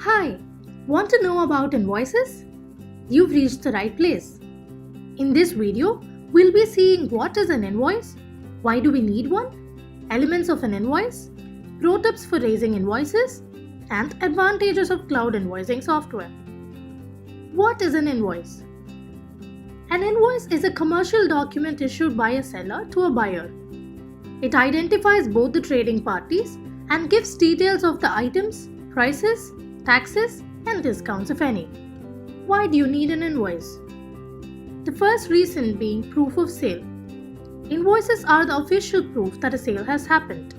Hi, want to know about invoices? You've reached the right place. In this video, we'll be seeing what is an invoice, why do we need one, elements of an invoice, pro tips for raising invoices, and advantages of cloud invoicing software. What is an invoice? An invoice is a commercial document issued by a seller to a buyer. It identifies both the trading parties and gives details of the items, prices, taxes, and discounts if any. Why do you need an invoice? The first reason being proof of sale. Invoices are the official proof that a sale has happened.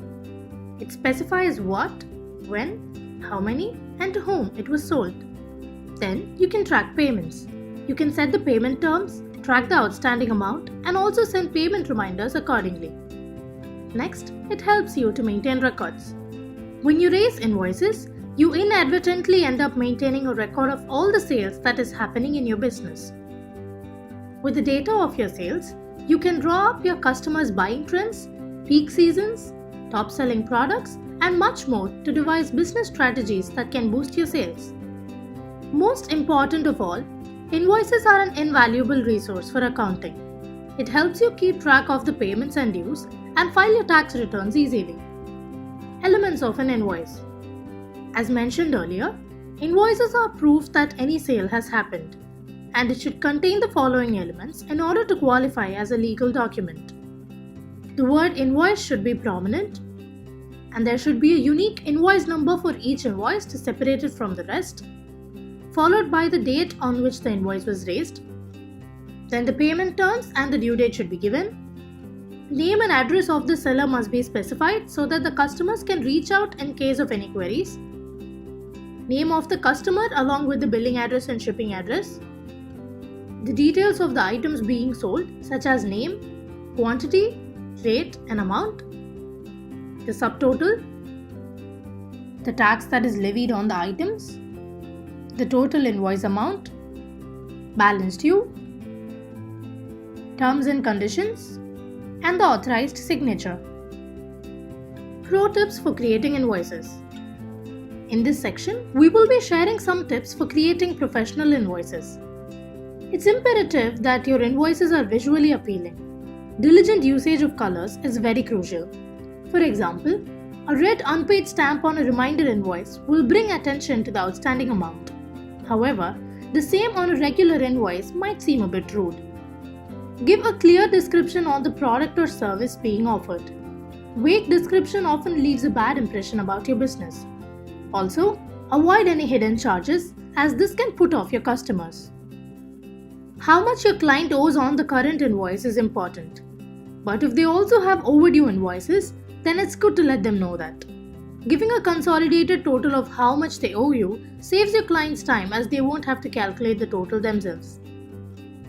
It specifies what, when, how many, and to whom it was sold. Then you can track payments. You can set the payment terms, track the outstanding amount, and also send payment reminders accordingly. Next, it helps you to maintain records. When you raise invoices, you inadvertently end up maintaining a record of all the sales that is happening in your business. With the data of your sales, you can draw up your customers' buying trends, peak seasons, top selling products, and much more to devise business strategies that can boost your sales. Most important of all, invoices are an invaluable resource for accounting. It helps you keep track of the payments and dues and file your tax returns easily. Elements of an invoice. As mentioned earlier, invoices are proof that any sale has happened, and it should contain the following elements in order to qualify as a legal document. The word invoice should be prominent, and there should be a unique invoice number for each invoice to separate it from the rest, followed by the date on which the invoice was raised. Then the payment terms and the due date should be given. Name and address of the seller must be specified so that the customers can reach out in case of any queries. Name of the customer along with the billing address and shipping address. The details of the items being sold, such as name, quantity, rate, and amount. The subtotal. The tax that is levied on the items. The total invoice amount. Balance due. Terms and conditions. And the authorized signature. Pro tips for creating invoices. In this section, we will be sharing some tips for creating professional invoices. It's imperative that your invoices are visually appealing. Diligent usage of colors is very crucial. For example, a red unpaid stamp on a reminder invoice will bring attention to the outstanding amount. However, the same on a regular invoice might seem a bit rude. Give a clear description on the product or service being offered. Vague description often leaves a bad impression about your business. Also, avoid any hidden charges as this can put off your customers. How much your client owes on the current invoice is important. But if they also have overdue invoices, then it's good to let them know that. Giving a consolidated total of how much they owe you saves your clients time as they won't have to calculate the total themselves.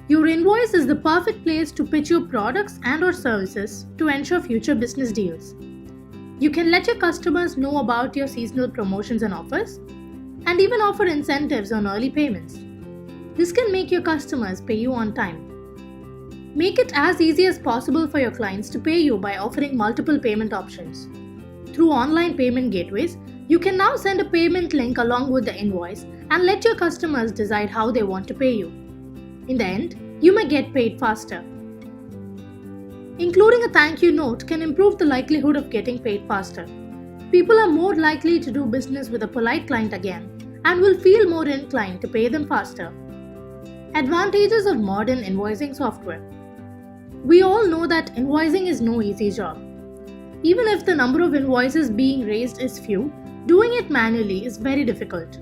Your invoice is the perfect place to pitch your products and/or services to ensure future business deals. You can let your customers know about your seasonal promotions and offers, and even offer incentives on early payments. This can make your customers pay you on time. Make it as easy as possible for your clients to pay you by offering multiple payment options. Through online payment gateways, you can now send a payment link along with the invoice and let your customers decide how they want to pay you. In the end, you may get paid faster. Including a thank you note can improve the likelihood of getting paid faster. People are more likely to do business with a polite client again and will feel more inclined to pay them faster. Advantages of modern invoicing software. We all know that invoicing is no easy job. Even if the number of invoices being raised is few, doing it manually is very difficult.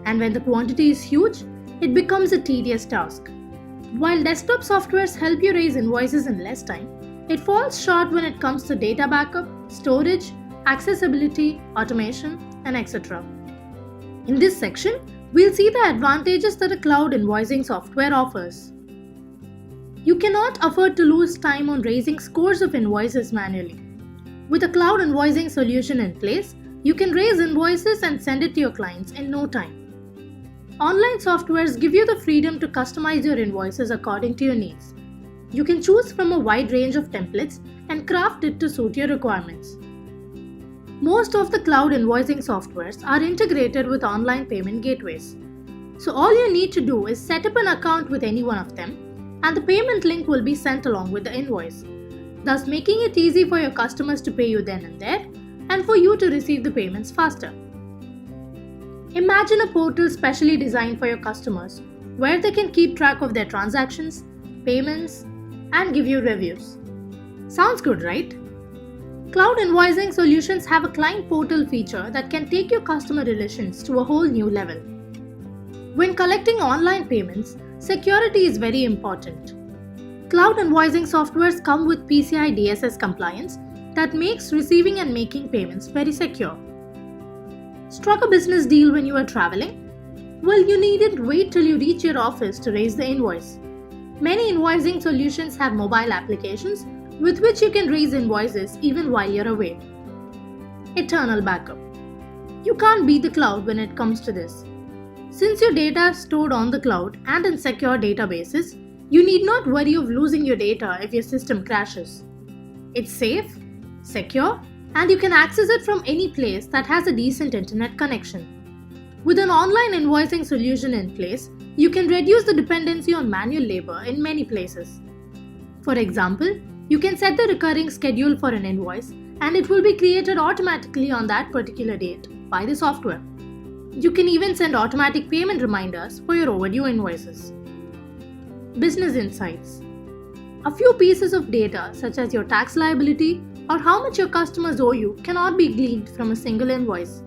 And when the quantity is huge, it becomes a tedious task. While desktop softwares help you raise invoices in less time, it falls short when it comes to data backup, storage, accessibility, automation, and etc. In this section, we'll see the advantages that a cloud invoicing software offers. You cannot afford to lose time on raising scores of invoices manually. With a cloud invoicing solution in place, you can raise invoices and send it to your clients in no time. Online softwares give you the freedom to customize your invoices according to your needs. You can choose from a wide range of templates and craft it to suit your requirements. Most of the cloud invoicing softwares are integrated with online payment gateways. So all you need to do is set up an account with any one of them, and the payment link will be sent along with the invoice, thus making it easy for your customers to pay you then and there, and for you to receive the payments faster. Imagine a portal specially designed for your customers, where they can keep track of their transactions, payments, and give you reviews. Sounds good, right? Cloud invoicing solutions have a client portal feature that can take your customer relations to a whole new level. When collecting online payments, security is very important. Cloud invoicing softwares come with PCI DSS compliance that makes receiving and making payments very secure. Struck a business deal when you are traveling? Well, you needn't wait till you reach your office to raise the invoice. Many invoicing solutions have mobile applications with which you can raise invoices even while you're away. Eternal backup. You can't beat the cloud when it comes to this. Since your data is stored on the cloud and in secure databases, you need not worry of losing your data if your system crashes. It's safe, secure, and you can access it from any place that has a decent internet connection. With an online invoicing solution in place, you can reduce the dependency on manual labor in many places. For example, you can set the recurring schedule for an invoice and it will be created automatically on that particular date by the software. You can even send automatic payment reminders for your overdue invoices. Business insights. A few pieces of data such as your tax liability or how much your customers owe you cannot be gleaned from a single invoice.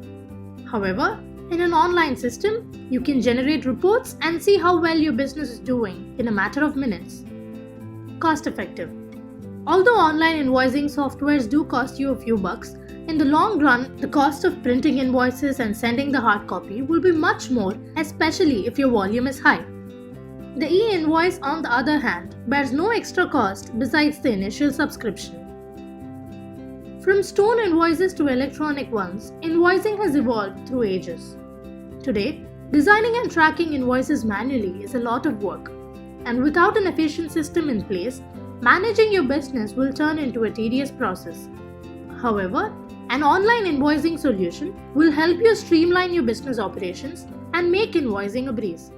However, in an online system, you can generate reports and see how well your business is doing in a matter of minutes. Cost effective. Although online invoicing softwares do cost you a few bucks, in the long run, the cost of printing invoices and sending the hard copy will be much more, especially if your volume is high. The e-invoice, on the other hand, bears no extra cost besides the initial subscription. From stone invoices to electronic ones, invoicing has evolved through ages. Today, designing and tracking invoices manually is a lot of work, and without an efficient system in place, managing your business will turn into a tedious process. However, an online invoicing solution will help you streamline your business operations and make invoicing a breeze.